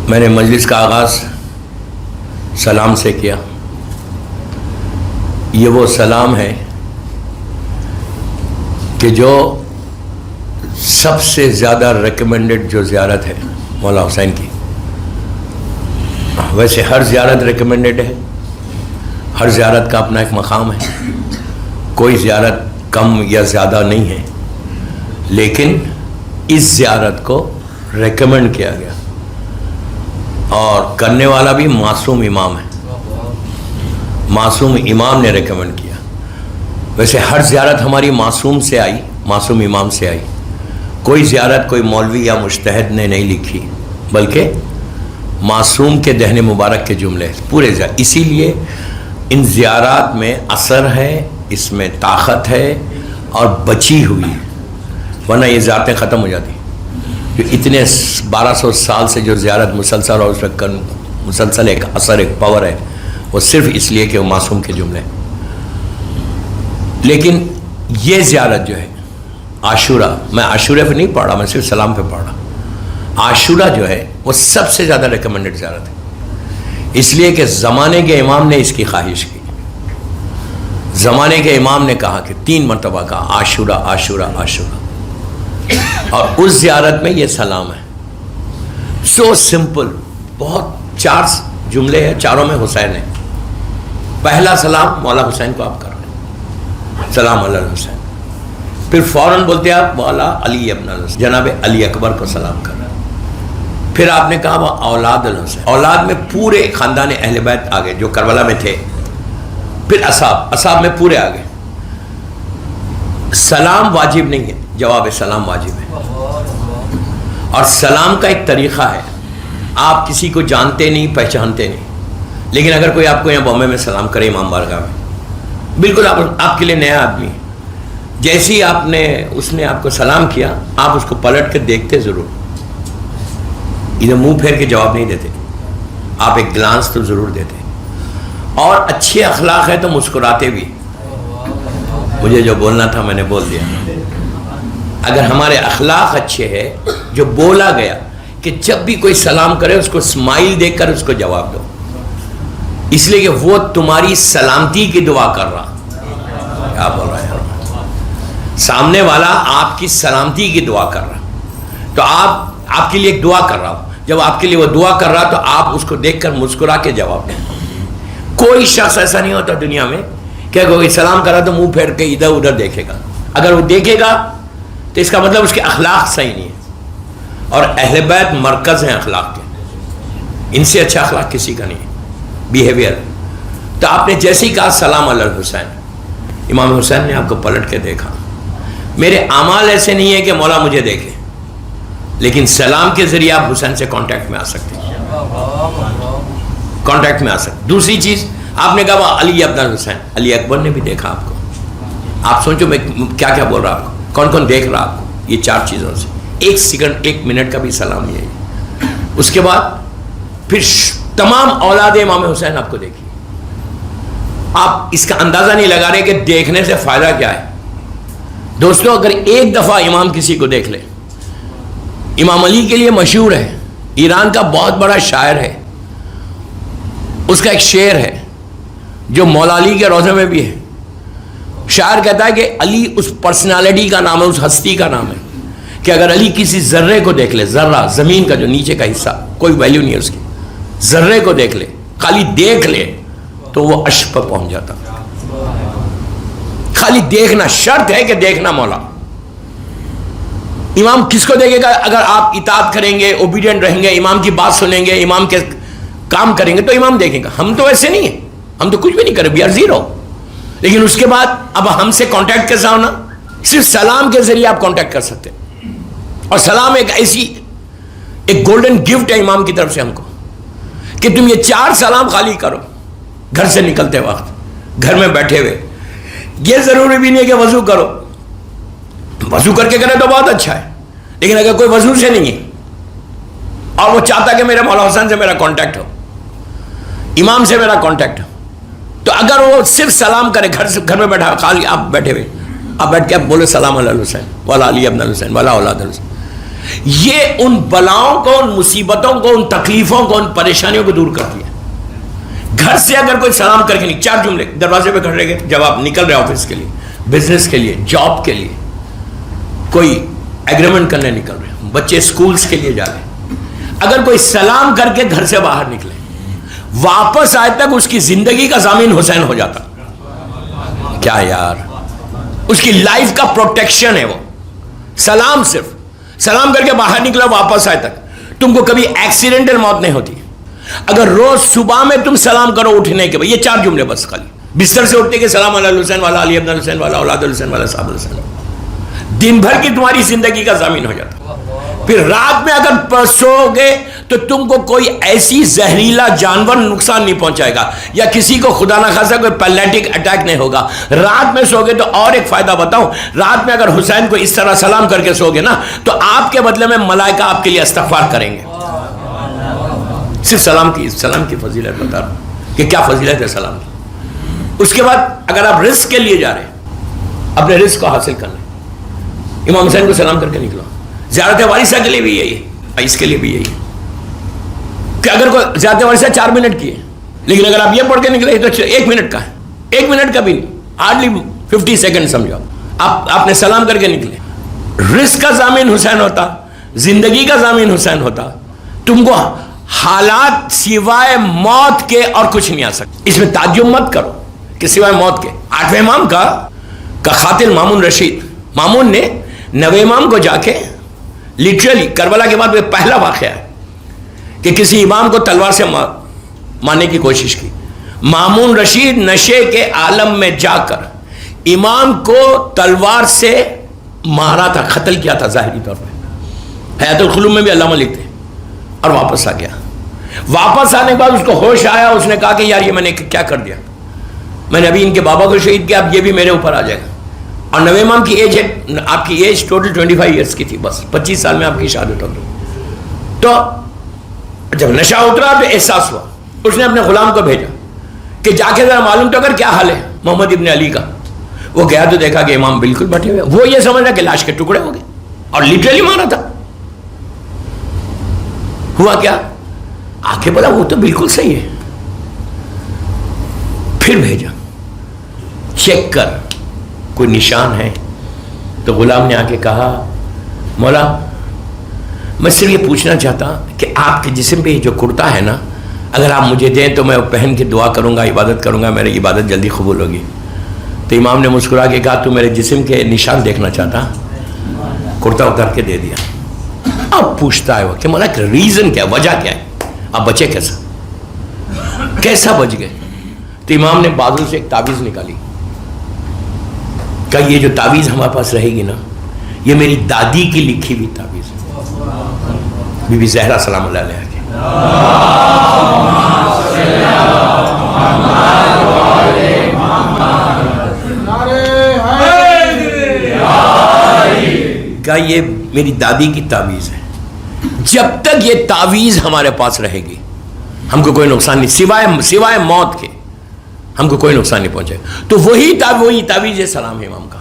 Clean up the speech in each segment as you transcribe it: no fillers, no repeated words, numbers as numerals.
میں نے مجلس کا آغاز سلام سے کیا. یہ وہ سلام ہے کہ جو سب سے زیادہ ریکمینڈڈ جو زیارت ہے مولا حسین کی. ویسے ہر زیارت ریکمینڈڈ ہے، ہر زیارت کا اپنا ایک مقام ہے، کوئی زیارت کم یا زیادہ نہیں ہے، لیکن اس زیارت کو ریکمینڈ کیا گیا اور کرنے والا بھی معصوم امام ہے. معصوم امام نے ریکمینڈ کیا. ویسے ہر زیارت ہماری معصوم سے آئی، معصوم امام سے آئی. کوئی زیارت کوئی مولوی یا مجتہد نے نہیں لکھی، بلکہ معصوم کے دہن مبارک کے جملے پورے زیارت. اسی لیے ان زیارات میں اثر ہے، اس میں طاقت ہے اور بچی ہوئی ہے، ورنہ یہ زیارتیں ختم ہو جاتی. جو اتنے 1200 سال سے جو زیارت مسلسل اور اس میں مسلسل ایک اثر ایک پاور ہے، وہ صرف اس لیے کہ وہ معصوم کے جملے ہیں. لیکن یہ زیارت جو ہے عاشورہ، میں عاشورہ پہ نہیں پڑھ رہا، میں صرف سلام پہ پڑھ رہا. عاشورہ جو ہے وہ سب سے زیادہ ریکمینڈڈ زیارت ہے، اس لیے کہ زمانے کے امام نے اس کی خواہش کی. زمانے کے امام نے کہا کہ 3 مرتبہ کہا عاشورہ عاشورہ عاشورہ، اور اس زیارت میں یہ سلام ہے. سو سمپل، بہت 4 جملے ہیں، چاروں میں حسین ہے. پہلا سلام مولا حسین کو آپ کر رہے ہیں، سلام علی الحسین. پھر فوراً بولتے آپ مولا علی ابن الحسین، جناب علی اکبر کو سلام کر رہے ہیں. پھر آپ نے کہا وہ اولاد الحسین، اولاد میں پورے خاندان اہل بیت آ گئے جو کربلا میں تھے. پھر اصحاب میں پورے آ گئے. سلام واجب نہیں ہے، جواب سلام واجب ہے. اور سلام کا ایک طریقہ ہے، آپ کسی کو جانتے نہیں پہچانتے نہیں، لیکن اگر کوئی آپ کو یہاں بامبے میں سلام کرے امام بارگاہ میں، بالکل آپ کے لیے نیا آدمی ہے، جیسے ہی اس نے آپ کو سلام کیا، آپ اس کو پلٹ کے دیکھتے ضرور، ادھر منہ پھیر کے جواب نہیں دیتے، آپ ایک گلانس تو ضرور دیتے. اور اچھے اخلاق ہے تو مسکراتے بھی. مجھے جو بولنا تھا میں نے بول دیا. اگر ہمارے اخلاق اچھے ہیں، جو بولا گیا کہ جب بھی کوئی سلام کرے اس کو اسمائل دیکھ کر اس کو جواب دو، اس لیے کہ وہ تمہاری سلامتی کی دعا کر رہا. کیا بول رہا ہے؟ سامنے والا آپ کی سلامتی کی دعا کر رہا، تو آپ کے لیے ایک دعا کر رہا ہو. جب آپ کے لیے وہ دعا کر رہا تو آپ اس کو دیکھ کر مسکرا کے جواب دیں. کوئی شخص ایسا نہیں ہوتا دنیا میں کہ کوئی سلام کرا تو منہ پھیر کے ادھر ادھر دیکھے گا. اگر وہ دیکھے گا تو اس کا مطلب اس کے اخلاق صحیح نہیں ہے. اور اہل بیت مرکز ہیں اخلاق کے، ان سے اچھا اخلاق کسی کا نہیں ہے، بیہیویئر. تو آپ نے جیسے ہی کہا سلام علی الحسین، امام حسین نے آپ کو پلٹ کے دیکھا. میرے اعمال ایسے نہیں ہے کہ مولا مجھے دیکھے، لیکن سلام کے ذریعے آپ حسین سے کانٹیکٹ میں آ سکتے ہیں، کانٹیکٹ میں آ سکتے. دوسری چیز آپ نے کہا علی ابن الحسین، علی اکبر نے بھی دیکھا آپ کو. آپ سوچو میں کیا کیا بول رہا آپ کو، کون کون دیکھ رہا آپ کو. یہ 4 چیزوں سے 1 سیکنڈ 1 منٹ کا بھی سلام نہیں ہے. اس کے بعد پھر تمام اولاد امام حسین آپ کو دیکھی. آپ اس کا اندازہ نہیں لگا رہے کہ دیکھنے سے فائدہ کیا ہے. دوستوں اگر ایک دفعہ امام کسی کو دیکھ لے، امام علی کے لیے مشہور ہے، ایران کا بہت بڑا شاعر ہے. اس کا ایک شعر ہے جو مولا علی کے روضے میں بھی ہے. شاعر کہتا ہے کہ علی اس پرسنالٹی کا نام ہے، اس ہستی کا نام ہے کہ اگر علی کسی ذرے کو دیکھ لے، ذرہ زمین کا جو نیچے کا حصہ کوئی ویلیو نہیں ہے اس کی، ذرے کو دیکھ لے، خالی دیکھ لے تو وہ عرش پر پہنچ جاتا. خالی دیکھنا، شرط ہے کہ دیکھنا مولا. امام کس کو دیکھے گا؟ اگر آپ اطاعت کریں گے، اوبیڈینٹ رہیں گے، امام کی بات سنیں گے، امام کے کام کریں گے تو امام دیکھیں گا. ہم تو ایسے نہیں ہیں، ہم تو کچھ بھی نہیں کریں، وی آر زیرو. لیکن اس کے بعد اب ہم سے کانٹیکٹ کیسا ہونا؟ صرف سلام کے ذریعے آپ کانٹیکٹ کر سکتے ہیں. اور سلام ایک گولڈن گفٹ ہے امام کی طرف سے ہم کو کہ تم یہ 4 سلام خالی کرو گھر سے نکلتے وقت، گھر میں بیٹھے ہوئے. یہ ضروری بھی نہیں ہے کہ وضو کرو، وضو کر کے کرے تو بہت اچھا ہے، لیکن اگر کوئی وضو سے نہیں ہے اور وہ چاہتا کہ میرے مولا حسین سے میرا کانٹیکٹ ہو، امام سے میرا کانٹیکٹ ہو، تو اگر وہ صرف سلام کرے گھر میں بیٹھا، خالی آپ بیٹھے ہوئے، آپ بیٹھ کے آپ بولے سلام علی الحسین والا علی ابن الحسین والا اولاد الحسین. یہ ان بلاؤں کو، ان مصیبتوں کو، ان تکلیفوں کو، ان پریشانیوں کو دور کرتی ہے. گھر سے اگر کوئی سلام کر کے نہیں، 4 جملے دروازے پہ کھڑے گئے جب آپ نکل رہے آفس کے لیے، بزنس کے لیے، جاب کے لیے، کوئی ایگریمنٹ کرنے نکل رہے، بچے اسکولس کے لیے جا رہے ہیں، اگر کوئی سلام کر کے گھر سے باہر نکلے، واپس آئے تک اس کی زندگی کا ضامن حسین ہو جاتا. کیا یار، اس کی لائف کا پروٹیکشن ہے وہ. سلام، صرف سلام کر کے باہر نکلا، واپس آئے تک تم کو کبھی ایکسیڈنٹل موت نہیں ہوتی. اگر روز صبح میں تم سلام کرو اٹھنے کے بعد، یہ 4 جملے بس، خالی بستر سے اٹھتے کہ سلام علی حسین والا علی ابن حسین والا اولاد حسین والا صاحب حسین، دن بھر کی تمہاری زندگی کا ضامن ہو جاتا. پھر رات میں اگر سو گے تو تم کو کوئی ایسی زہریلا جانور نقصان نہیں پہنچائے گا، یا کسی کو خدا نہ خاصا کوئی پیلیٹک اٹیک نہیں ہوگا. رات میں سو گے تو اور ایک فائدہ بتاؤں، رات میں اگر حسین کو اس طرح سلام کر کے سو گے نا تو آپ کے بدلے میں ملائکہ آپ کے لیے استغفار کریں گے. صرف سلام کی فضیلت بتا رہا ہوں کہ کیا فضیلت ہے سلام کی. اس کے بعد اگر آپ رزق کے لیے جا رہے ہیں، اپنے رزق کو حاصل کرنا، امام حسین کو سلام کر کے نکلو. زیارت وارثہ کے لیے بھی یہی ہے، اس کے لیے بھی یہی ہے کہ اگر کوئی زیارت وارثہ 4 منٹ کی ہے، لیکن اگر آپ یہ پڑھ کے نکلے تو 1 منٹ کا ہے، 1 منٹ کا بھی نہیں، ہارڈلی 50 سیکنڈ سمجھو. آپ نے سلام کر کے نکلے، رزق کا ضامن حسین ہوتا، زندگی کا ضامن حسین ہوتا. تم کو حالات سوائے موت کے اور کچھ نہیں آ سکتا. اس میں تعجب مت کرو کہ سوائے موت کے. 8ویں امام کا قاتل مامون رشید، مامون نے 9ویں امام کو جا کے لٹرلی کربلا کے بعد وہ پہلا واقعہ ہے کہ کسی امام کو تلوار سے مارنے کی کوشش کی. مامون رشید نشے کے عالم میں جا کر امام کو تلوار سے مارا تھا، قتل کیا تھا ظاہری طور پہ. حیات القلوب میں بھی علامہ لکھتے ہیں. اور واپس آ گیا. واپس آنے کے بعد اس کو ہوش آیا، اس نے کہا کہ یار یہ میں نے کیا کر دیا، میں نے ابھی ان کے بابا کو شہید کیا، اب یہ بھی میرے اوپر آ جائے گا. اور 9ویں امام کی ایج ہے، آپ کی ایج ٹوٹل 25 ایئرس کی تھی، بس 25 سال میں آپ کی شہادت ہو گئی. تو جب نشہ اترا تو احساس ہوا، اس نے اپنے غلام کو بھیجا کہ جا کے ذرا معلوم تو کر کیا حال ہے محمد ابن علی کا. وہ گیا تو دیکھا کہ امام بالکل بیٹھے ہوئے، وہ یہ سمجھ رہا کہ لاش کے ٹکڑے ہو گئے اور لٹرلی مارا تھا. ہوا کیا، آ کے بولا وہ تو بالکل صحیح ہے. پھر بھیجا چیک کر کوئی نشان ہے. تو غلام نے آ کے کہا مولا میں صرف یہ پوچھنا چاہتا کہ آپ کے جسم پہ جو کرتا ہے نا، اگر آپ مجھے دیں تو میں پہن کے دعا کروں گا، عبادت کروں گا، میری عبادت جلدی قبول ہوگی. تو امام نے مسکرا کے کہا تو میرے جسم کے نشان دیکھنا چاہتا، کرتا اتار کے دے دیا. اب پوچھتا ہے وہ کہ مولا ریزن کیا، وجہ کیا ہے، آپ بچے کیسا بچ گئے؟ تو امام نے بازو سے ایک تعویذ نکالی، کہا یہ جو تعویذ ہمارے پاس رہے گی نا، یہ میری دادی کی لکھی ہوئی تعویذ ہے، بی بی زہرا سلام اللہ علیہ کی. کہا یہ میری دادی کی تعویذ ہے، جب تک یہ تعویذ ہمارے پاس رہے گی ہم کو کوئی نقصان نہیں، سوائے موت کے ہم کو کوئی نقصان نہیں پہنچے. تو وہی تعویذ سلام ہے امام کا.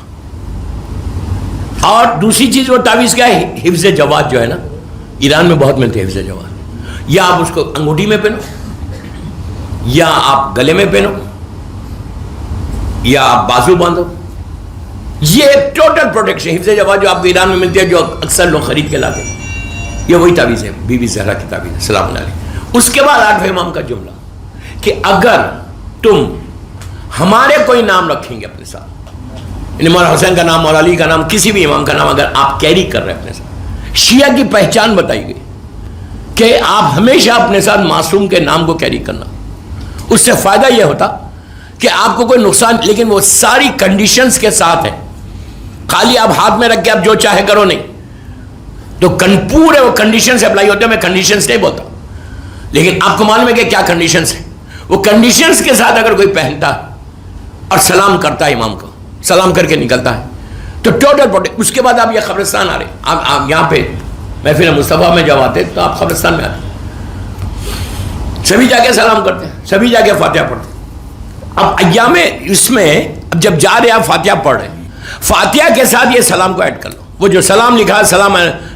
اور دوسری چیز وہ تعویذ کیا ہے، حفظ جواد جو ہے نا، ایران میں بہت ملتے ہیں حفظ جواد. یا آپ اس کو انگوٹھی میں پہنو، یا آپ گلے میں پہنو، یا آپ بازو باندھو. یہ ٹوٹل پروٹیکشن حفظ جواد جو آپ کو ایران میں ملتی ہے، جو اکثر لوگ خرید کے لاتے ہیں، یہ وہی تعویذ ہے، بی بی زہرا کی تعویذ ہے سلام اللہ علیہ. اس کے بعد 8ویں امام کا جملہ کہ اگر تم ہمارے کوئی نام رکھیں گے اپنے ساتھ، یعنی مولانا حسین کا نام، مولا علی کا نام، کسی بھی امام کا نام اگر آپ کیری کر رہے ہیں اپنے ساتھ، شیعہ کی پہچان بتائی گئی کہ آپ ہمیشہ اپنے ساتھ معصوم کے نام کو کیری کرنا. اس سے فائدہ یہ ہوتا کہ آپ کو کوئی نقصان، لیکن وہ ساری کنڈیشنز کے ساتھ ہے. خالی آپ ہاتھ میں رکھ کے آپ جو چاہے کرو نہیں، تو پورے وہ کنڈیشن سے اپلائی ہوتے ہیں. میں کنڈیشنز نہیں بولتا، لیکن آپ کو معلوم ہے کہ کیا کنڈیشنز ہیں. وہ کنڈیشنز کے ساتھ اگر کوئی پہنتا اور سلام کرتا ہے، امام کو سلام کر کے نکلتا ہے، تو ٹوٹل پروٹیکٹ. اس کے بعد آپ یہ قبرستان آ رہے ہیں، آپ یہاں پہ محفل مصطفیٰ میں جب آتے تو آپ قبرستان میں آتے، سبھی جا کے سلام کرتے ہیں، سبھی جا کے فاتحہ پڑھتے ہیں. اب ایام اس میں اب جب جا رہے آپ فاتحہ پڑھ رہے ہیں، فاتحہ کے ساتھ یہ سلام کو ایڈ کر لو. وہ جو سلام لکھا ہے،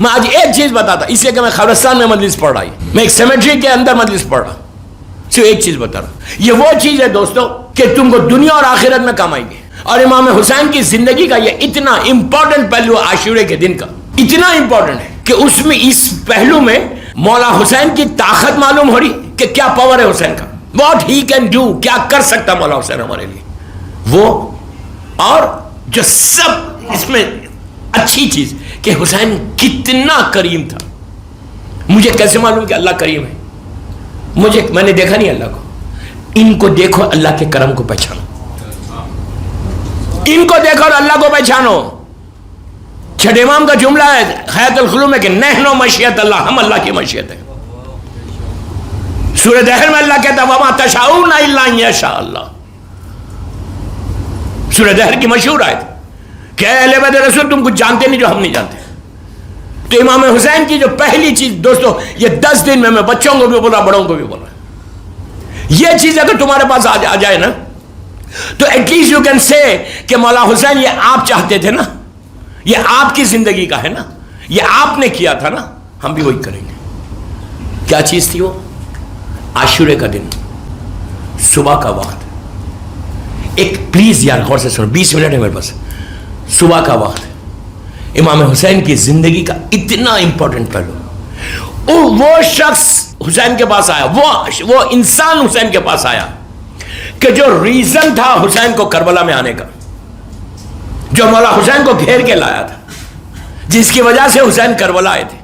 میں آج ایک چیز بتاتا، اس لیے کہ میں قبرستان میں مجلس پڑھ رہا ہوں، میں ایک سیمیٹری کے اندر مجلس پڑھ رہا ہوں، صرف ایک چیز بتا رہا ہوں، یہ وہ چیز ہے دوستو کہ تم کو دنیا اور آخرت میں کام آئے گی. اور امام حسین کی زندگی کا یہ اتنا امپورٹنٹ پہلو عاشورے کے دن کا، اتنا امپورٹنٹ ہے کہ اس میں اس پہلو میں مولا حسین کی طاقت معلوم ہو رہی کہ کیا پاور ہے حسین کا، واٹ ہی کین ڈو، کیا کر سکتا مولا حسین ہمارے لیے وہ. اور جو سب اس میں اچھی چیز کہ حسین کتنا کریم تھا. مجھے کیسے معلوم کہ اللہ کریم ہے؟ میں نے دیکھا نہیں اللہ کو. ان کو دیکھو، اللہ کے کرم کو پہچانو. ان کو دیکھو اور اللہ کو پہچانو. چھٹے امام کا جملہ ہے حیات القلوب میں کہ نحن مشیت اللہ، ہم اللہ کی مشیت ہے. سورہ دہر میں اللہ کہتا ہے وما تشاؤون الا ان یشاء اللہ. سورہ دہر کی مشہور آیت کہ اے اہل بیت رسول تم کچھ جانتے نہیں جو ہم نہیں جانتے. تو امام حسین کی جو پہلی چیز دوستو، یہ 10 دن میں بچوں کو بھی بولا بڑوں کو بھی بولا، یہ چیز اگر تمہارے پاس آ جائے نا تو at least you can say کہ مولا حسین یہ آپ چاہتے تھے نا، یہ آپ کی زندگی کا ہے نا، یہ آپ نے کیا تھا نا، ہم بھی وہی کریں گے. کیا چیز تھی وہ؟ عاشورے کا دن، صبح کا وقت. ایک پلیز یار غور سے سنو، 20 منٹ ہے میرے پاس. صبح کا وقت امام حسین کی زندگی کا اتنا امپورٹنٹ پہلو. وہ شخص حسین کے پاس آیا، وہ انسان حسین کے پاس آیا کہ جو ریزن تھا حسین کو کربلا میں آنے کا، جو مولا حسین کو گھیر کے لایا تھا، جس کی وجہ سے حسین کربلا آئے تھے،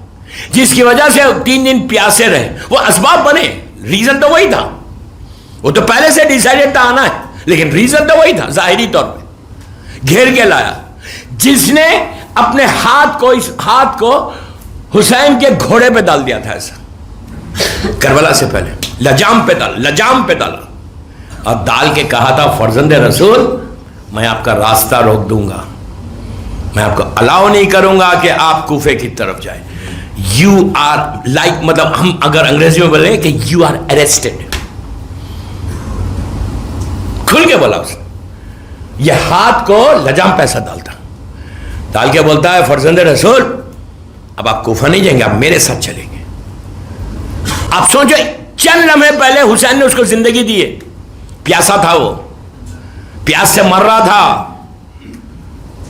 جس کی وجہ سے 3 دن پیاسے رہے. وہ اسباب بنے، ریزن تو وہی تھا. وہ تو پہلے سے ڈیسائیڈڈ تھا آنا ہے، لیکن ریزن تو وہی تھا. ظاہری طور پہ گھیر کے لایا، جس نے اپنے ہاتھ کو حسین کے گھوڑے پہ ڈال دیا تھا. ایسا کربلا سے پہلے لجام پہ ڈالا اور ڈال کے کہا تھا فرزند رسول میں آپ کا راستہ روک دوں گا، میں آپ کو الاؤ نہیں کروں گا کہ آپ کوفے کی طرف جائیں. یو آر لائک، مطلب ہم اگر انگریزی میں بولیں کہ یو آر اریسٹڈ. کھل کے بولا اس نے. یہ ہاتھ کو لجام پیسہ ڈال کے بولتا ہے فرزند رسول اب آپ کوفہ نہیں جائیں گے، آپ میرے ساتھ چلیں گے. آپ سوچو چند لمحے پہلے حسین نے اس کو زندگی دی ہے، پیاسا تھا، وہ پیاس سے مر رہا تھا،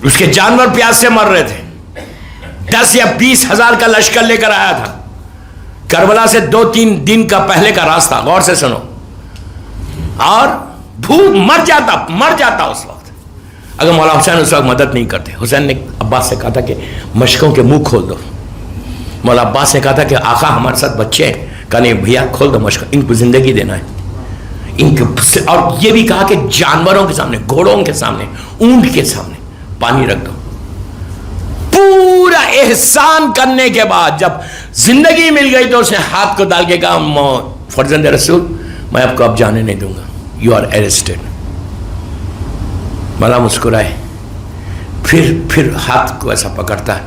اس کے جانور پیاس سے مر رہے تھے. 10 یا 20 ہزار کا لشکر لے کر آیا تھا. کربلا سے 2-3 دن کا پہلے کا راستہ، غور سے سنو. اور بھوک مر جاتا اس وقت اگر مولا حسین اس وقت مدد نہیں کرتے. حسین نے عباس سے کہا تھا کہ مشکوں کے منہ کھول دو. مولا عباس نے کہا تھا کہ آقا ہمارے ساتھ بچے ہیں. کہا نہیں بھیا کھول دو مشکوں، ان کو زندگی دینا ہے. اور یہ بھی کہا کہ جانوروں کے سامنے، گھوڑوں کے سامنے، اونٹ کے سامنے پانی رکھ دو. پورا احسان کرنے کے بعد جب زندگی مل گئی تو اس نے ہاتھ کو ڈال کے کہا فرزند رسول میں آپ کو اب جانے نہیں دوں گا، یو آر اریسٹڈ. مولا مسکرائے، پھر ہاتھ کو ایسا پکڑتا ہے.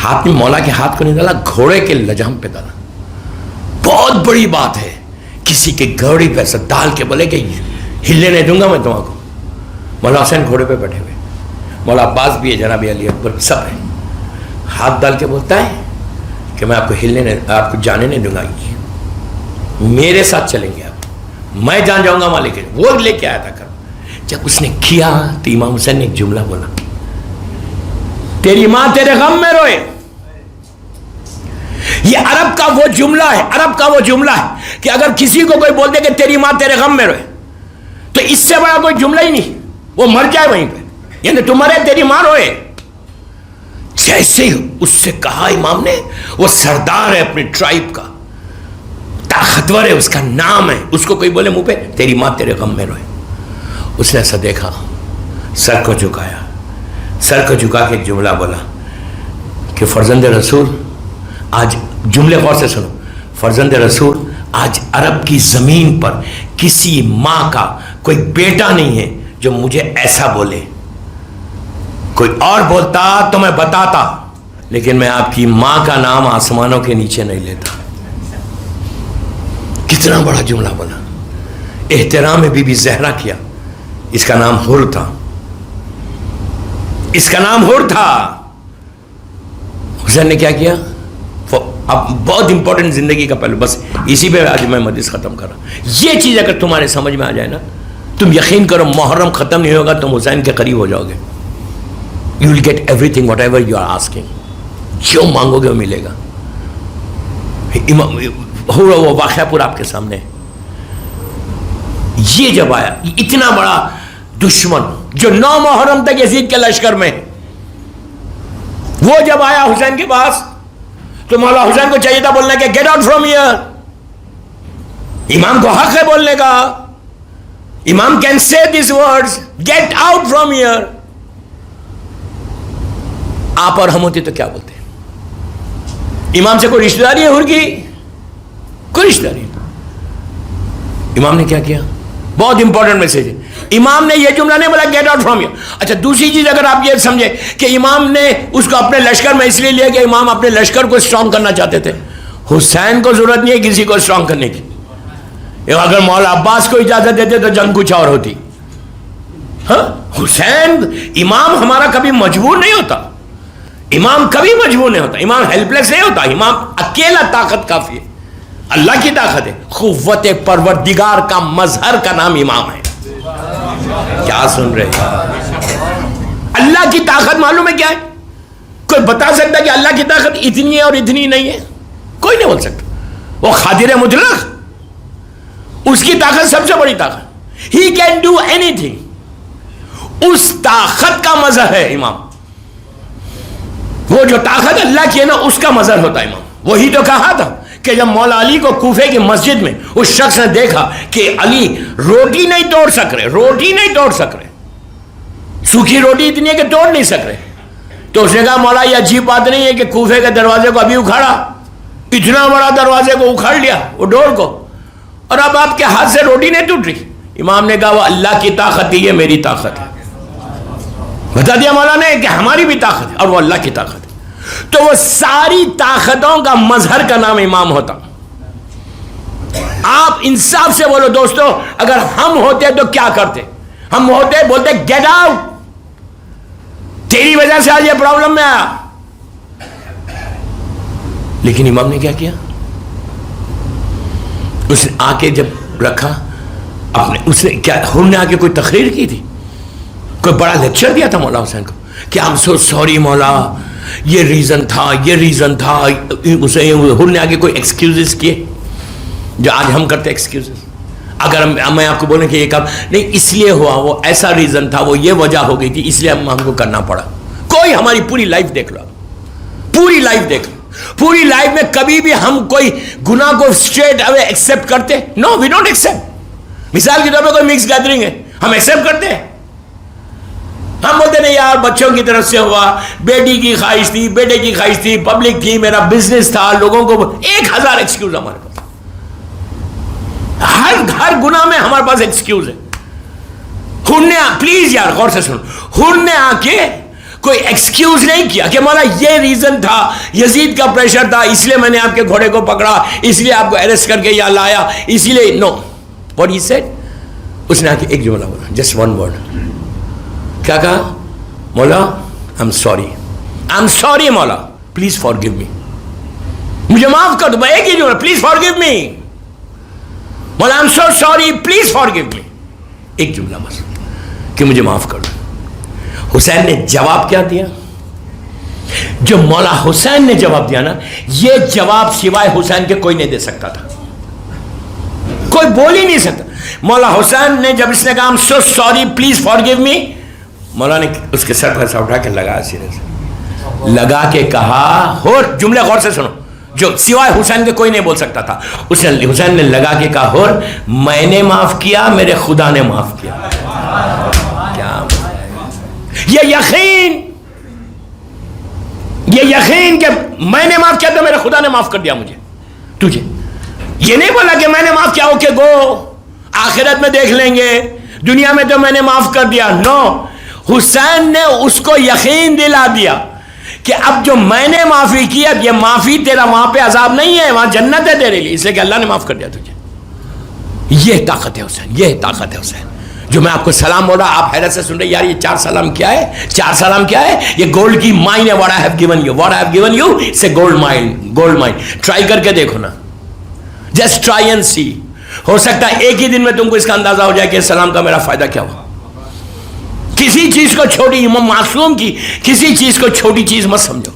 ہاتھ میں مولا کے ہاتھ کو نہیں ڈالا، گھوڑے کے لجام پہ ڈالا. بہت بڑی بات ہے کسی کے گھوڑے پہ ایسا ڈال کے بولے کہ ہلنے نہیں دوں گا میں تمہارے کو. مولا حسین گھوڑے پہ بیٹھے ہوئے، مولا عباس بھی ہے، جناب علی اکبر سب ہے. ہاتھ ڈال کے بولتا ہے کہ میں آپ کو جانے نہیں دوں گا، میرے ساتھ چلیں گے آپ، میں جان جاؤں گا مالک. وہ لے کے آیا تھا. جب اس نے کیا تو امام حسین نے ایک جملہ بولا، تیری ماں تیرے غم میں روئے. یہ عرب کا وہ جملہ ہے کہ اگر کسی کو کوئی بول دے کہ تیری ماں تیرے غم میں روئے تو اس سے بڑا کوئی جملہ ہی نہیں، وہ مر جائے وہیں پہ. یعنی تمہارے تیری ماں روئے. جیسے ہی اس سے کہا امام نے، وہ سردار ہے اپنی ٹرائب کا، طاقتور ہے، اس کا نام ہے، اس کو کوئی بولے منہ پہ تیری ماں تیرے غم میں روئے. اس نے ایسا دیکھا، سر کو جھکا کے ایک جملہ بولا کہ فرزند رسول آج، جملے غور سے سنو، فرزند رسول آج عرب کی زمین پر کسی ماں کا کوئی بیٹا نہیں ہے جو مجھے ایسا بولے. کوئی اور بولتا تو میں بتاتا، لیکن میں آپ کی ماں کا نام آسمانوں کے نیچے نہیں لیتا. کتنا بڑا جملہ بولا. احترام بی بی زہرا کیا. اس کا نام حر تھا. حسین نے کیا کیا؟ اب بہت امپورٹنٹ زندگی کا پہلو، بس اسی پہ آج میں مجلس ختم کر رہا ہوں. یہ چیز اگر تمہارے سمجھ میں آ جائے نا، تم یقین کرو محرم ختم نہیں ہوگا تم حسین کے قریب ہو جاؤ گے. You will get everything whatever you are asking. جو مانگو گے وہ ملے گا. وہ واقعہ پورا آپ کے سامنے. یہ جب آیا اتنا بڑا دشمن جو 9 محرم تک یزید کے لشکر میں، وہ جب آیا حسین کے پاس تو مولا حسین کو چاہیے تھا بولنے کہ گیٹ آؤٹ فرام ہیئر. امام کو حق ہے بولنے کا. امام can say these words get out from here. آپ اور ہم ہوتے تو کیا بولتے؟ امام سے کوئی رشتہ داری ہے ہر کی؟ کوئی رشتہ داری نہیں. امام نے کیا کیا؟ بہت امپورٹنٹ میسج ہے. امام نے یہ جملہ نہیں بولا گیٹ آؤٹ فرام ہیئر. اچھا دوسری چیز اگر آپ یہ سمجھے کہ امام نے اس کو اپنے لشکر میں اس لیے لیا کہ امام اپنے لشکر کو اسٹرانگ کرنا چاہتے تھے. حسین کو ضرورت نہیں ہے کسی کو اسٹرانگ کرنے کی. اگر مولا عباس کو اجازت دیتے تو جنگ کچھ اور ہوتی. ہاں حسین امام ہمارا کبھی مجبور نہیں ہوتا. امام کبھی مجبور نہیں ہوتا. امام ہیلپ لیس نہیں ہوتا. امام اکیلا طاقت کافی ہے. اللہ کی طاقت ہے. قوت پروردگار کا مظہر کا نام امام ہے. کیا سن رہے ہیں؟ اللہ کی طاقت معلوم ہے کیا ہے؟ کوئی بتا سکتا کہ اللہ کی طاقت اتنی ہے اور اتنی نہیں ہے؟ کوئی نہیں بول سکتا. وہ قادر مطلق، اس کی طاقت سب سے بڑی طاقت. ہی کین ڈو اینی تھنگ. اس طاقت کا مظہر ہے امام. وہ جو طاقت اللہ کی ہے نا اس کا مظہر ہوتا ہے امام. وہی تو کہا تھا کہ جب مولا علی کو کوفے کی مسجد میں اس شخص نے دیکھا کہ علی روٹی نہیں توڑ سک رہے، سوکھی روٹی اتنی ہے کہ توڑ نہیں سک رہے، تو اس نے کہا مولا یہ عجیب بات نہیں ہے کہ کوفے کے دروازے کو ابھی اکھاڑا، اتنا بڑا دروازے کو اکھاڑ لیا وہ ڈور کو، اور اب آپ کے ہاتھ سے روٹی نہیں ٹوٹ رہی. امام نے کہا وہ اللہ کی طاقت ہے، یہ میری طاقت ہے. بتا دیا مولا نے کہ ہماری بھی طاقت ہے اور وہ اللہ کی طاقت ہے. تو وہ ساری طاقتوں کا مظہر کا نام امام ہوتا. آپ انصاف سے بولو دوستو، اگر ہم ہوتے تو کیا کرتے؟ ہم ہوتے بولتے گیٹ آؤٹ، تیری وجہ سے آج یہ پرابلم میں آیا. لیکن امام نے کیا کیا؟ اس نے آ کے جب رکھا اس نے کیا، ہم نے آ کے کوئی تقریر کی تھی، کوئی بڑا لیکچر دیا تھا مولا حسین کو کہ آئی ایم سو سوری مولا، یہ ریزن تھا. اسے ہم نے آگے کوئی ایکسکیوزز کیے جو آج ہم کرتے ایکسکیوزز. اگر میں آپ کو بولیں کہ یہ کام نہیں اس لیے ہوا، وہ ایسا ریزن تھا، وہ یہ وجہ ہو گئی تھی، اس لیے ہم کو کرنا پڑا. کوئی ہماری پوری لائف دیکھ لو، پوری لائف میں کبھی بھی ہم کوئی گناہ کو اسٹریٹ اوے ایکسپٹ کرتے؟ نو، وی ڈونٹ ایکسپٹ. مثال کے طور پہ کوئی مکس گیدرنگ ہے، ہم ایکسپٹ کرتے ہیں؟ ہم بولتے نہیں یار بچوں کی طرف سے ہوا، بیٹی کی خواہش تھی، بیٹے کی خواہش تھی، پبلک تھی، میرا بزنس تھا، لوگوں کو 1000 ایکسکیوز ہمارے پاس. ہر گناہ میں ہمارے پاس ایکسکیوز ہے. پلیز یار غور سے سنو، ہن نے آ کے کوئی ایکسکیوز نہیں کیا کہ مولا یہ ریزن تھا، یزید کا پریشر تھا، اس لیے میں نے آپ کے گھوڑے کو پکڑا، اس لیے آپ کو اریسٹ کر کے یہاں لایا، اس لیے. نو، واٹ ہی سیڈ، اس نے آ کے ایک جملہ بولا، جسٹ ون ورڈ. کیا کہا؟ مولا آئی ایم سوری مولا، پلیز فارگیو می، مجھے معاف کر دو. میں ایک ہی جملہ، پلیز فارگیو می مولا، I am so sorry, please forgive me. ایک جملہ بس کہ مجھے معاف کر دو. حسین نے جواب کیا دیا؟ جو مولا حسین نے جواب دیا نا، یہ جواب سوائے حسین کے کوئی نہیں دے سکتا تھا، کوئی بول ہی نہیں سکتا. مولا حسین نے جب اس نے کہا I am so sorry please forgive me, مولا نے اس کے سر پر سے اٹھا کے لگا، سینے سے لگا کے کہا، اور جملے غور سے سنو جو سوائے حسین کے کوئی نہیں بول سکتا تھا. اس نے حسین نے لگا کے کہا، اور میں نے معاف کیا، میرے خدا نے معاف کیا. کیا یہ یقین کہ میں نے معاف کیا تو میرے خدا نے معاف کر دیا مجھے، تجھے. یہ نہیں بولا کہ میں نے معاف کیا اوکے گو، آخرت میں دیکھ لیں گے، دنیا میں تو میں نے معاف کر دیا. نو، حسین نے اس کو یقین دلا دیا کہ اب جو میں نے معافی کی، اب یہ معافی تیرا وہاں پہ عذاب نہیں ہے، وہاں جنت ہے تیرے لیے، اس لیے کہ اللہ نے معاف کر دیا تجھے. یہ طاقت ہے حسین، یہ طاقت ہے حسین. جو میں آپ کو سلام بول رہا آپ حیرت سے سن رہے یار یہ 4 سلام کیا ہے؟ 4 سلام کیا ہے؟ یہ گولڈ کی مائن ہے. what I have given you, what I have given you, it's a gold mine, gold mine. Try کر کے دیکھو نا, just try and see. ہو سکتا ہے ایک ہی دن میں تم کو اس کا اندازہ ہو جائے کہ سلام کا میرا فائدہ کیا ہوا. کسی چیز کو چھوٹی, معصوم کی کسی چیز کو چھوٹی چیز مت سمجھو.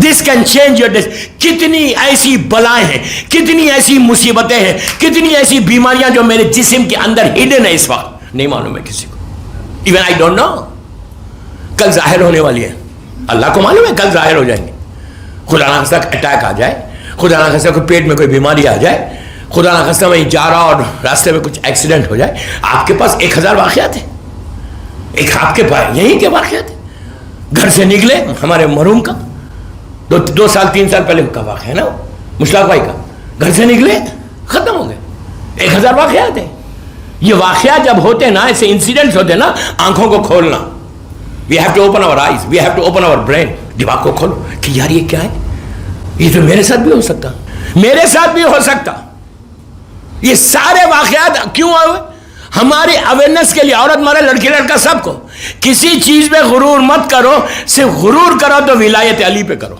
This can change your day. کتنی ایسی بلائیں ہیں, کتنی ایسی مصیبتیں ہیں, کتنی ایسی بیماریاں جو میرے جسم کے اندر ہڈن ہے اس وقت, نہیں معلوم ہے کسی کو. Even I don't know. کل ظاہر ہونے والی ہے, اللہ کو معلوم ہے کل ظاہر ہو جائیں گے. خدا نہ خواستہ اٹیک آ جائے, خدا نہ خواستہ کوئی پیٹ میں کوئی بیماری آ جائے, خدا نہ خواستہ میں جا رہا اور راستے میں کچھ ایکسیڈنٹ ہو جائے. آپ کے پاس 1000 واقعات ہیں, ایک آپ کے پاس یہیں کے واقعات ہیں. گھر سے نکلے ہمارے مرحوم کا 2 سال 3 سال پہلے کا واقعہ ہے نا, مشتاق بھائی کا, گھر سے نکلے ختم ہو گئے. 1000 واقعات ہیں. یہ واقعات جب ہوتے نا, ایسے انسیڈنٹس ہوتے نا, آنکھوں کو کھولنا. We have to open our eyes, we have to open our brain. دماغ کو کھولو کہ یار یہ کیا ہے, یہ تو میرے ساتھ بھی ہو سکتا, میرے ساتھ بھی ہو سکتا. یہ سارے واقعات کیوں ہوئے؟ ہماری اویئرنیس کے لیے. عورت مرے, لڑکی لڑکا, سب کو. کسی چیز پہ غرور مت کرو, صرف غرور کرو تو ولایت علی پہ کرو.